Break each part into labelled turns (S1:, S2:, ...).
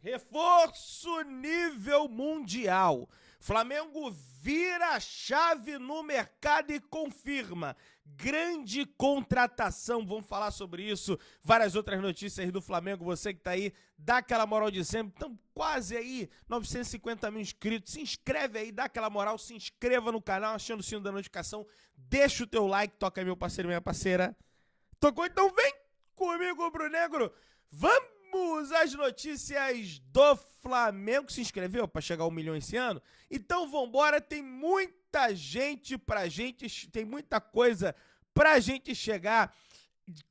S1: Reforço nível mundial. Flamengo vira a chave no mercado e confirma. Grande contratação, vamos falar sobre isso. Várias outras notícias do Flamengo. Você que tá aí, dá aquela moral de sempre. Estamos quase aí, 950 mil inscritos. Se inscreve aí, dá aquela moral, se inscreva no canal, achando o sino da notificação. Deixa o teu like, toca aí, meu parceiro e minha parceira. Tocou? Então vem comigo, Brunegro. Vamos às notícias do Flamengo. Se inscreveu para chegar a 1 milhão esse ano? Então vambora, tem muita gente pra gente, tem muita coisa pra gente chegar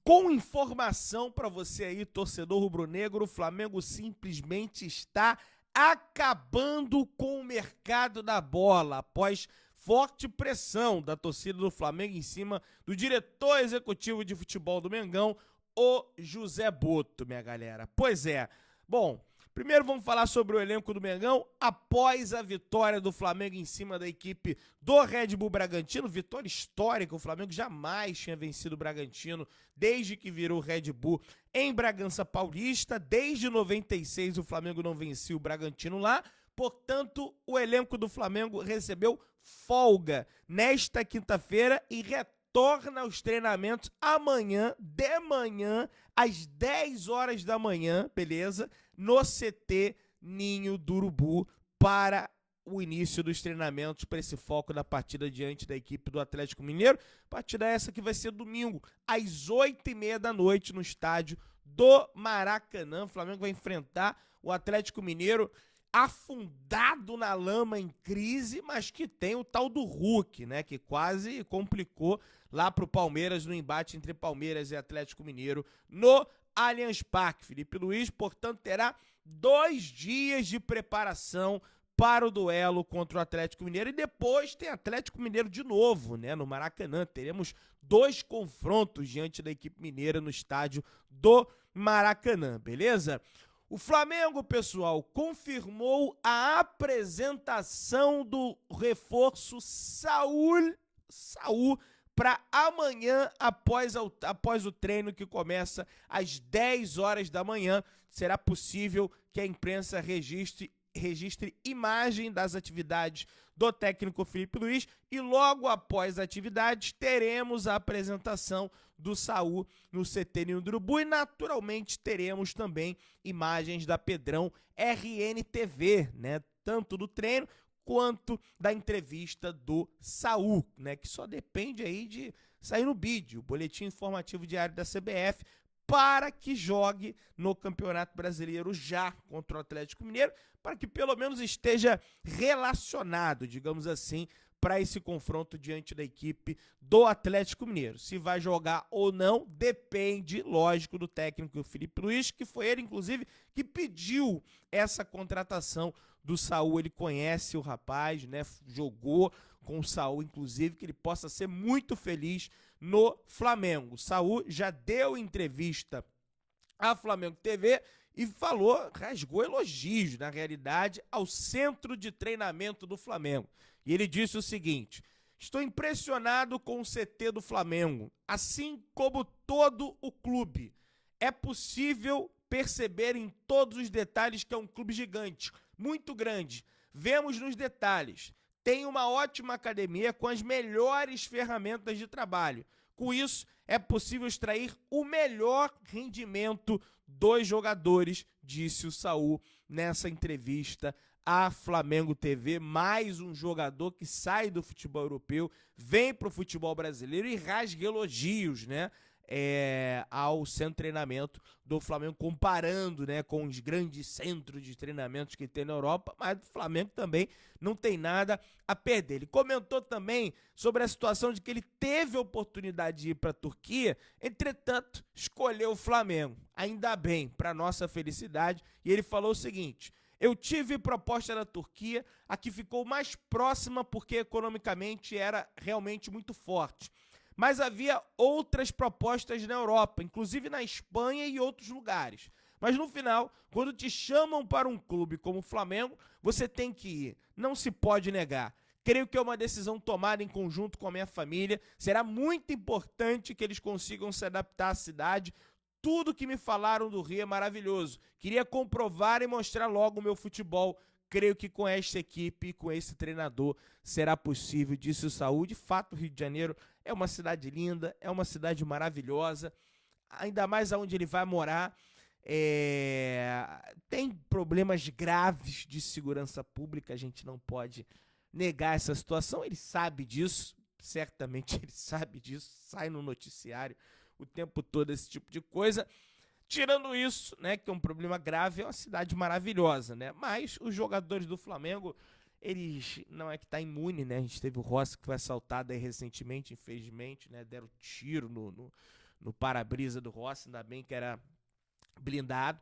S1: com informação pra você aí, torcedor rubro-negro. O Flamengo simplesmente está acabando com o mercado da bola após forte pressão da torcida do Flamengo em cima do diretor executivo de futebol do Mengão, o José Botto, minha galera. Pois é. Bom, primeiro vamos falar sobre o elenco do Mengão após a vitória do Flamengo em cima da equipe do Red Bull Bragantino. Vitória histórica, o Flamengo jamais tinha vencido o Bragantino desde que virou Red Bull em Bragança Paulista. Desde 96 o Flamengo não vencia o Bragantino lá. Portanto, o elenco do Flamengo recebeu folga nesta quinta-feira e retorna aos treinamentos amanhã, de manhã, às 10 horas da manhã, beleza? No CT Ninho do Urubu, para o início dos treinamentos, para esse foco da partida diante da equipe do Atlético Mineiro. Partida essa que vai ser domingo, às 8h30 da noite, no estádio do Maracanã. O Flamengo vai enfrentar o Atlético Mineiro, afundado na lama, em crise, mas que tem o tal do Hulk, né, que quase complicou lá pro Palmeiras no embate entre Palmeiras e Atlético Mineiro no Allianz Parque. Felipe Luiz, portanto, terá 2 dias de preparação para o duelo contra o Atlético Mineiro e depois tem Atlético Mineiro de novo, né, no Maracanã. Teremos 2 confrontos diante da equipe mineira no estádio do Maracanã, beleza? O Flamengo, pessoal, confirmou a apresentação do reforço Saul para amanhã, após o treino que começa às 10 horas da manhã. Será possível que a imprensa registre imagem das atividades do técnico Felipe Luiz e logo após a atividade teremos a apresentação do Saul no CT Ninho do Urubu e naturalmente teremos também imagens da Pedrão RNTV, né, tanto do treino quanto da entrevista do Saul, né, que só depende aí de sair no BID, o Boletim Informativo Diário da CBF, para que jogue no Campeonato Brasileiro já contra o Atlético Mineiro, para que pelo menos esteja relacionado, digamos assim, para esse confronto diante da equipe do Atlético Mineiro. Se vai jogar ou não, depende, lógico, do técnico Felipe Luiz, que foi ele, inclusive, que pediu essa contratação do Saul. Ele conhece o rapaz, né? Jogou com o Saul, inclusive, que ele possa ser muito feliz no Flamengo. O Saul já deu entrevista à Flamengo TV e rasgou elogios, na realidade, ao centro de treinamento do Flamengo. E ele disse o seguinte: estou impressionado com o CT do Flamengo, assim como todo o clube. É possível perceber em todos os detalhes que é um clube gigante, muito grande. Vemos nos detalhes. Tem uma ótima academia com as melhores ferramentas de trabalho. Com isso, é possível extrair o melhor rendimento dos jogadores, disse o Saul nessa entrevista à Flamengo TV. Mais um jogador que sai do futebol europeu, vem para o futebol brasileiro e rasga elogios, né? Ao centro de treinamento do Flamengo, comparando, né, com os grandes centros de treinamentos que tem na Europa, mas o Flamengo também não tem nada a perder. Ele comentou também sobre a situação de que ele teve a oportunidade de ir para a Turquia, entretanto, escolheu o Flamengo. Ainda bem, para nossa felicidade, e ele falou o seguinte: eu tive proposta da Turquia, a que ficou mais próxima porque economicamente era realmente muito forte. Mas havia outras propostas na Europa, inclusive na Espanha e outros lugares. Mas no final, quando te chamam para um clube como o Flamengo, você tem que ir. Não se pode negar. Creio que é uma decisão tomada em conjunto com a minha família. Será muito importante que eles consigam se adaptar à cidade. Tudo que me falaram do Rio é maravilhoso. Queria comprovar e mostrar logo o meu futebol. Creio que com esta equipe e com esse treinador será possível, disse o Saúl. De fato, o Rio de Janeiro é uma cidade linda, é uma cidade maravilhosa, ainda mais aonde ele vai morar. Tem problemas graves de segurança pública, a gente não pode negar essa situação, ele sabe disso, certamente ele sabe disso, sai no noticiário o tempo todo esse tipo de coisa. Tirando isso, né, que é um problema grave, é uma cidade maravilhosa, né? Mas os jogadores do Flamengo, eles não é que tá imune, né? A gente teve o Rossi que foi assaltado aí recentemente, infelizmente, né? Deram tiro no para-brisa do Rossi, ainda bem que era blindado.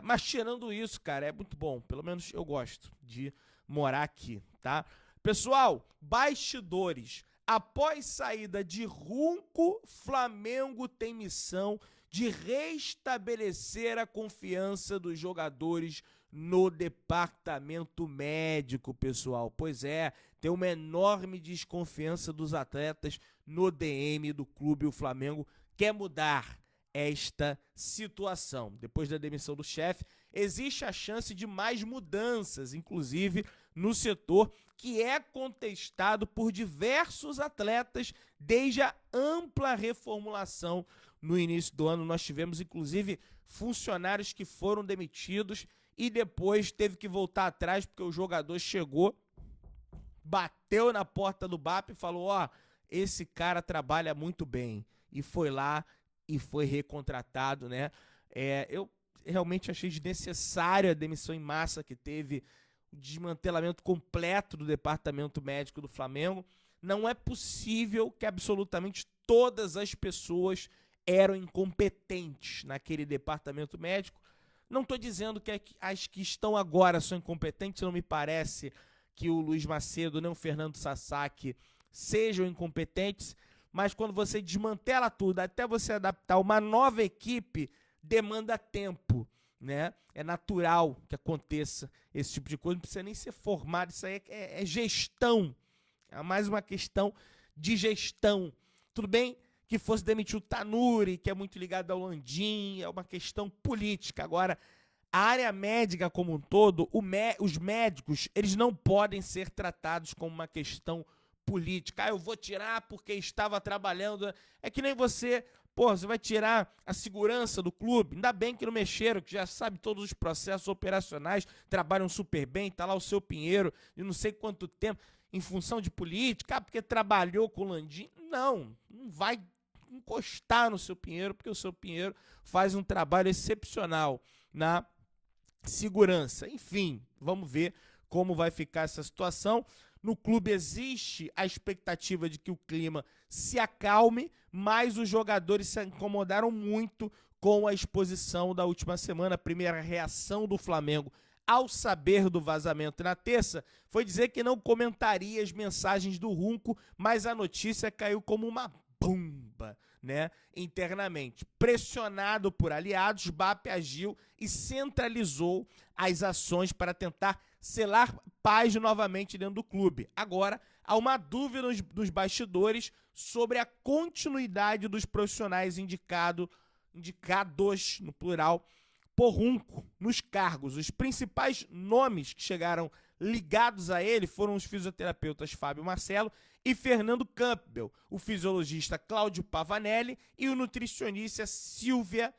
S1: Mas tirando isso, cara, é muito bom. Pelo menos eu gosto de morar aqui, tá? Pessoal, bastidores. Após saída de Runco, Flamengo tem missão de restabelecer a confiança dos jogadores no departamento médico, pessoal. Pois é, tem uma enorme desconfiança dos atletas no DM do clube. O Flamengo quer mudar esta situação. Depois da demissão do chefe, existe a chance de mais mudanças, inclusive no setor que é contestado por diversos atletas desde a ampla reformulação no início do ano. Nós tivemos, inclusive, funcionários que foram demitidos e depois teve que voltar atrás porque o jogador chegou, bateu na porta do BAP e falou: ó, esse cara trabalha muito bem. E foi lá e foi recontratado, né? Eu realmente achei desnecessário a demissão em massa que teve, o desmantelamento completo do departamento médico do Flamengo. Não é possível que absolutamente todas as pessoas eram incompetentes naquele departamento médico. Não estou dizendo que as que estão agora são incompetentes, não me parece que o Luiz Macedo nem o Fernando Sasaki sejam incompetentes, mas quando você desmantela tudo, até você adaptar uma nova equipe, demanda tempo, né? É natural que aconteça esse tipo de coisa, não precisa nem ser formado, isso aí é gestão, é mais uma questão de gestão. Tudo bem que fosse demitir o Tanuri, que é muito ligado ao Landim, é uma questão política. Agora, a área médica como um todo, os médicos, eles não podem ser tratados como uma questão política. Eu vou tirar porque estava trabalhando. É que nem você, você vai tirar a segurança do clube. Ainda bem que não mexeram, que já sabe todos os processos operacionais, trabalham super bem, tá lá o seu Pinheiro, e não sei quanto tempo, em função de política, porque trabalhou com o Landim. Não vai encostar no seu Pinheiro, porque o seu Pinheiro faz um trabalho excepcional na segurança. Enfim, vamos ver como vai ficar essa situação. No clube existe a expectativa de que o clima se acalme, mas os jogadores se incomodaram muito com a exposição da última semana. A primeira reação do Flamengo ao saber do vazamento na terça foi dizer que não comentaria as mensagens do Runco, mas a notícia caiu como uma bomba, né, internamente. Pressionado por aliados, BAP agiu e centralizou as ações para tentar selar paz novamente dentro do clube. Agora, há uma dúvida nos bastidores sobre a continuidade dos profissionais indicados, no plural, por Runco, nos cargos. Os principais nomes que chegaram ligados a ele foram os fisioterapeutas Fábio Marcelo e Fernando Campbell, o fisiologista Cláudio Pavanelli e o nutricionista Silvia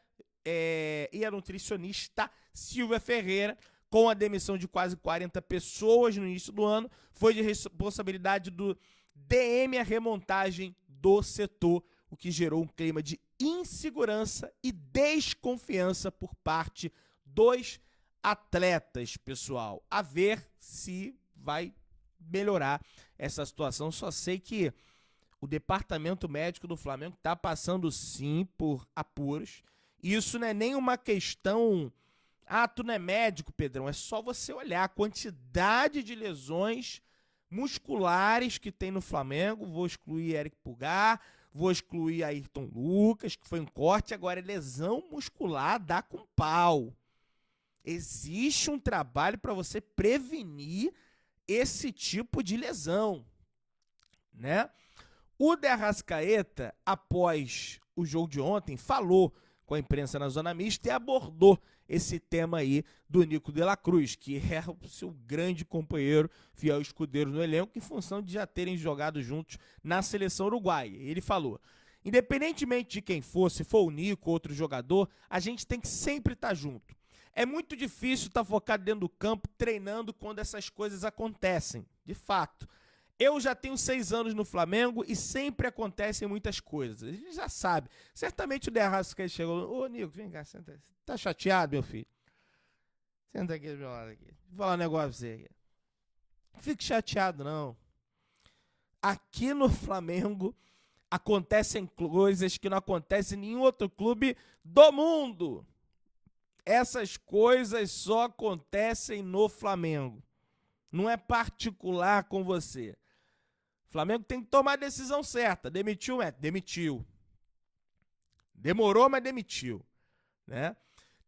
S1: Ferreira. Com a demissão de quase 40 pessoas no início do ano, foi de responsabilidade do DM a remontagem do setor, o que gerou um clima de insegurança e desconfiança por parte dos atletas, pessoal. A ver se vai melhorar essa situação. Só sei que o departamento médico do Flamengo está passando sim por apuros. Isso não é nem uma questão... tu não é médico, Pedrão, é só você olhar a quantidade de lesões musculares que tem no Flamengo. Vou excluir Eric Pulgar, vou excluir Ayrton Lucas, que foi um corte, agora é lesão muscular, dá com pau. Existe um trabalho para você prevenir esse tipo de lesão, né? O De Arrascaeta, após o jogo de ontem, falou com a imprensa na zona mista e abordou esse tema aí do Nico de la Cruz, que é o seu grande companheiro, fiel escudeiro no elenco, em função de já terem jogado juntos na seleção uruguaia. Ele falou: independentemente de quem for, se for o Nico ou outro jogador, a gente tem que sempre estar junto. É muito difícil estar focado dentro do campo, treinando quando essas coisas acontecem, de fato. Eu já tenho 6 anos no Flamengo e sempre acontecem muitas coisas. A gente já sabe. Certamente o De Arrascaeta chegou. Ô, Nico, vem cá, senta aí. Tá chateado, meu filho? Senta aqui do meu lado aqui. Vou falar um negócio pra você aqui. Não fique chateado, não. Aqui no Flamengo acontecem coisas que não acontecem em nenhum outro clube do mundo. Essas coisas só acontecem no Flamengo. Não é particular com você. O Flamengo tem que tomar a decisão certa. Demitiu, demitiu. Demorou, mas demitiu. Né?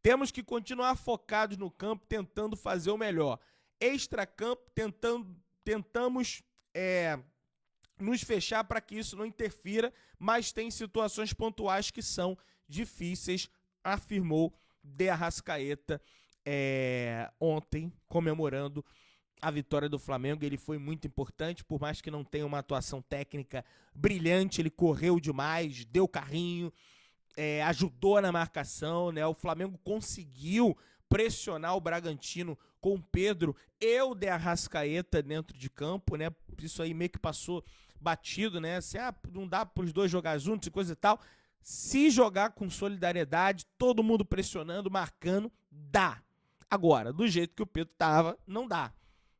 S1: Temos que continuar focados no campo, tentando fazer o melhor. Extracampo, tentamos nos fechar para que isso não interfira, mas tem situações pontuais que são difíceis, afirmou De Arrascaeta ontem, comemorando a vitória do Flamengo. Ele foi muito importante, por mais que não tenha uma atuação técnica brilhante, ele correu demais, deu carrinho, ajudou na marcação, né? O Flamengo conseguiu pressionar o Bragantino com o Pedro e o De Arrascaeta dentro de campo, né? Isso aí meio que passou batido, né? Não dá para os dois jogar juntos e coisa e tal. Se jogar com solidariedade, todo mundo pressionando, marcando, dá. Agora, do jeito que o Pedro tava, não dá.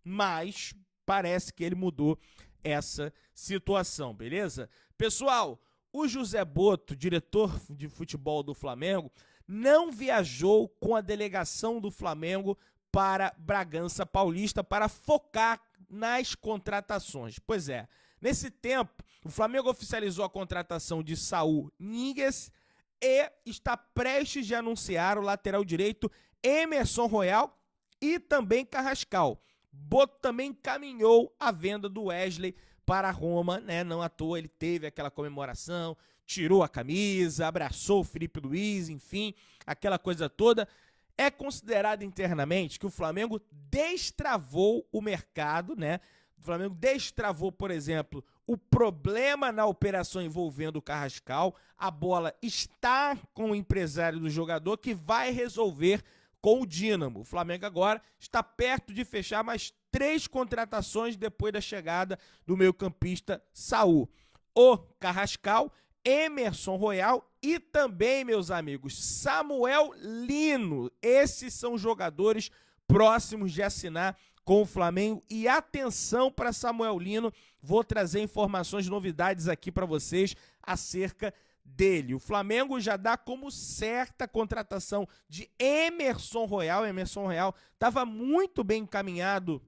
S1: Mas parece que ele mudou essa situação, beleza? Pessoal, o José Botto, diretor de futebol do Flamengo, não viajou com a delegação do Flamengo para Bragança Paulista para focar nas contratações. Pois é, nesse tempo, o Flamengo oficializou a contratação de Saul Níguez e está prestes de anunciar o lateral direito Emerson Royal e também Carrascal. Botto também encaminhou a venda do Wesley para Roma, né? Não à toa ele teve aquela comemoração, tirou a camisa, abraçou o Felipe Luiz, enfim, aquela coisa toda. É considerado internamente que o Flamengo destravou o mercado, né? O Flamengo destravou, por exemplo, o problema na operação envolvendo o Carrascal. A bola está com o empresário do jogador que vai resolver com o Dínamo. O Flamengo agora está perto de fechar mais 3 contratações depois da chegada do meio-campista Saul. O Carrascal, Emerson Royal e também, meus amigos, Samuel Lino. Esses são jogadores próximos de assinar com o Flamengo. E atenção para Samuel Lino, vou trazer informações, novidades aqui para vocês acerca dele. O Flamengo já dá como certa a contratação de Emerson Royal. Emerson Royal estava muito bem encaminhado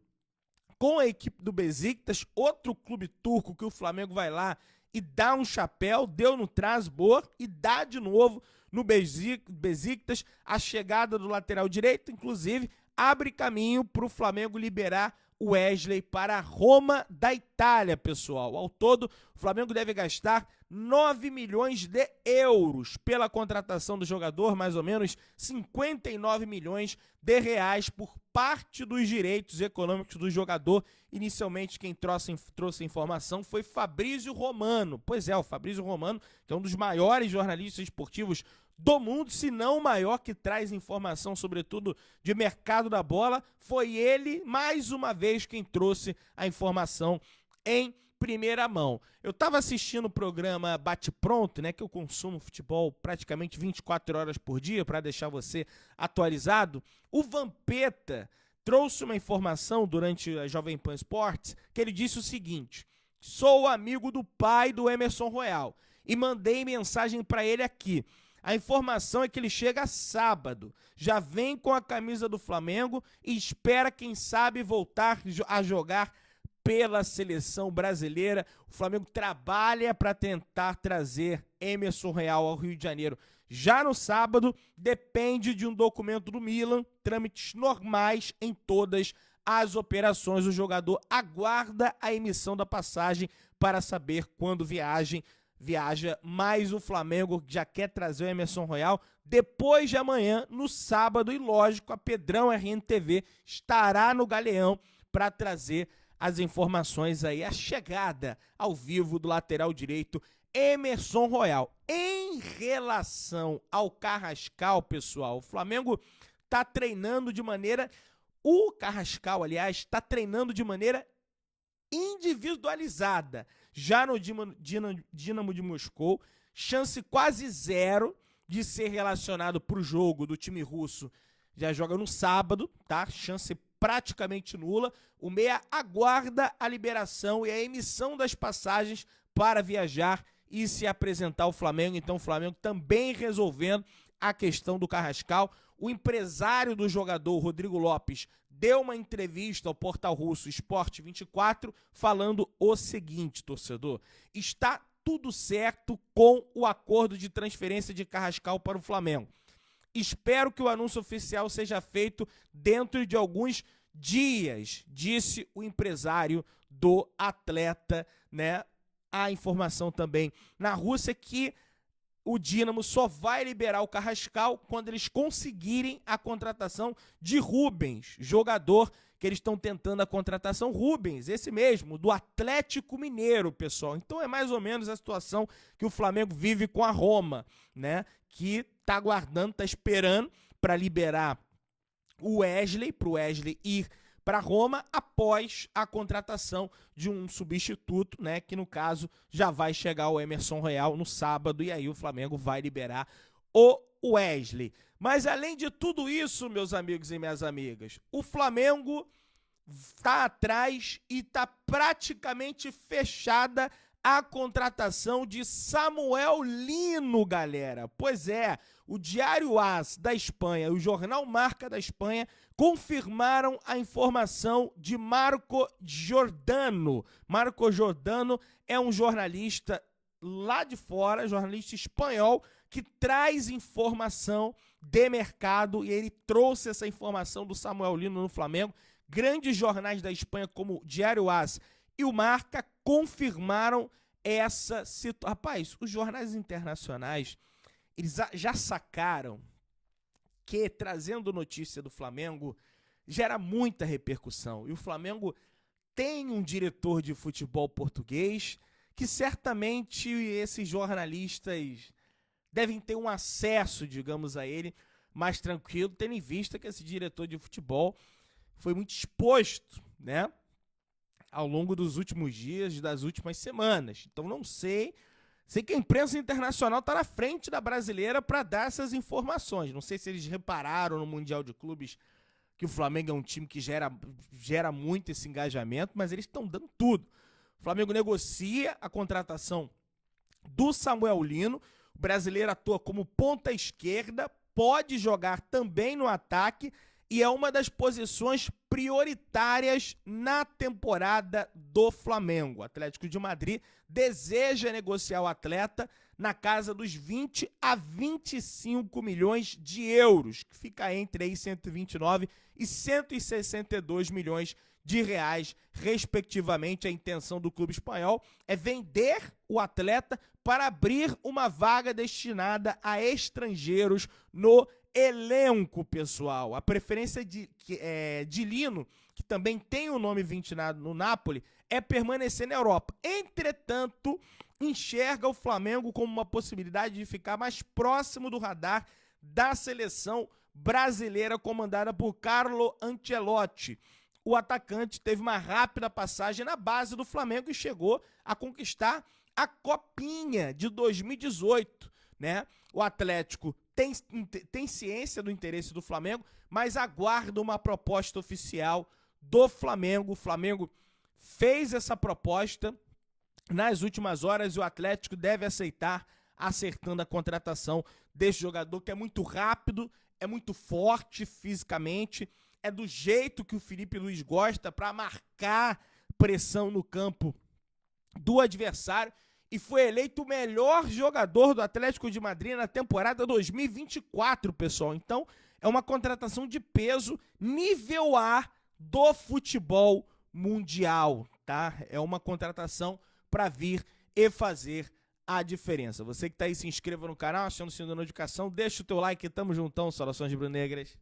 S1: com a equipe do Besiktas, outro clube turco que o Flamengo vai lá e dá um chapéu, deu no Trabzonspor e dá de novo no Besiktas. A chegada do lateral direito, inclusive, abre caminho para o Flamengo liberar o Wesley para a Roma da Itália, pessoal. Ao todo, o Flamengo deve gastar 9 milhões de euros pela contratação do jogador, mais ou menos 59 milhões de reais por parte dos direitos econômicos do jogador. Inicialmente, quem trouxe a informação foi Fabrício Romano. Pois é, o Fabrício Romano, que é um dos maiores jornalistas esportivos do mundo, se não o maior, que traz informação, sobretudo, de mercado da bola. Foi ele, mais uma vez, quem trouxe a informação em primeira mão. Eu estava assistindo o programa Bate Pronto, né, que eu consumo futebol praticamente 24 horas por dia, para deixar você atualizado. O Vampeta trouxe uma informação durante a Jovem Pan Esportes, que ele disse o seguinte: sou amigo do pai do Emerson Royal e mandei mensagem para ele aqui. A informação é que ele chega sábado, já vem com a camisa do Flamengo e espera, quem sabe, voltar a jogar pela seleção brasileira. O Flamengo trabalha para tentar trazer Emerson Royal ao Rio de Janeiro já no sábado. Depende de um documento do Milan, trâmites normais em todas as operações. O jogador aguarda a emissão da passagem para saber quando viaja, mas o Flamengo já quer trazer o Emerson Royal depois de amanhã, no sábado, e lógico, a Pedrão RNTV estará no Galeão para trazer as informações aí, a chegada ao vivo do lateral direito Emerson Royal. Em relação ao Carrascal, pessoal, o Flamengo está treinando de maneira... O Carrascal, aliás, está treinando de maneira individualizada. Já no Dínamo de Moscou, chance quase zero de ser relacionado para o jogo do time russo. Já joga no sábado, tá? Chance praticamente nula. O meia aguarda a liberação e a emissão das passagens para viajar e se apresentar ao Flamengo. Então o Flamengo também resolvendo a questão do Carrascal. O empresário do jogador, Rodrigo Lopes, deu uma entrevista ao portal russo Sport 24 falando o seguinte, torcedor: está tudo certo com o acordo de transferência de Carrascal para o Flamengo. Espero que o anúncio oficial seja feito dentro de alguns dias, disse o empresário do atleta, né? A informação também na Rússia é que o Dínamo só vai liberar o Carrascal quando eles conseguirem a contratação de Rubens, jogador que eles estão tentando a contratação. Rubens, esse mesmo, do Atlético Mineiro, pessoal. Então é mais ou menos a situação que o Flamengo vive com a Roma, né? Que tá aguardando, tá esperando para liberar o Wesley, para o Wesley ir para Roma após a contratação de um substituto, né, que no caso já vai chegar o Emerson Royal no sábado, e aí o Flamengo vai liberar o Wesley. Mas além de tudo isso, meus amigos e minhas amigas, o Flamengo está atrás e está praticamente fechada a contratação de Samuel Lino, galera. Pois é, o Diário AS da Espanha e o Jornal Marca da Espanha confirmaram a informação de Marco Giordano. Marco Giordano é um jornalista lá de fora, jornalista espanhol, que traz informação de mercado, e ele trouxe essa informação do Samuel Lino no Flamengo. Grandes jornais da Espanha como o Diário AS e o Marca confirmaram essa situação. Rapaz, os jornais internacionais, eles já sacaram que trazendo notícia do Flamengo gera muita repercussão. E o Flamengo tem um diretor de futebol português que certamente esses jornalistas devem ter um acesso, digamos, a ele mais tranquilo, tendo em vista que esse diretor de futebol foi muito exposto, né, ao longo dos últimos dias, das últimas semanas. Então não sei que a imprensa internacional está na frente da brasileira para dar essas informações. Não sei se eles repararam no Mundial de Clubes que o Flamengo é um time que gera muito esse engajamento, mas eles estão dando tudo. O Flamengo negocia a contratação do Samuel Lino. O brasileiro atua como ponta esquerda, pode jogar também no ataque e é uma das posições prioritárias na temporada do Flamengo. O Atlético de Madrid deseja negociar o atleta na casa dos 20 a 25 milhões de euros, que fica entre aí 129 e 162 milhões de reais, respectivamente. A intenção do clube espanhol é vender o atleta para abrir uma vaga destinada a estrangeiros no elenco, pessoal. A preferência de Lino, que também tem o nome ventilado no Napoli, é permanecer na Europa. Entretanto, enxerga o Flamengo como uma possibilidade de ficar mais próximo do radar da seleção brasileira comandada por Carlo Ancelotti. O atacante teve uma rápida passagem na base do Flamengo e chegou a conquistar a Copinha de 2018, né? O Atlético tem ciência do interesse do Flamengo, mas aguarda uma proposta oficial do Flamengo. O Flamengo fez essa proposta nas últimas horas e o Atlético deve aceitar, acertando a contratação desse jogador que é muito rápido, é muito forte fisicamente, é do jeito que o Felipe Luiz gosta para marcar pressão no campo do adversário e foi eleito o melhor jogador do Atlético de Madrid na temporada 2024, pessoal. Então, é uma contratação de peso nível A do futebol mundial, tá? É uma contratação para vir e fazer a diferença. Você que tá aí, se inscreva no canal, aciona o sininho da notificação, deixa o teu like, tamo juntão, saudações rubro-negras.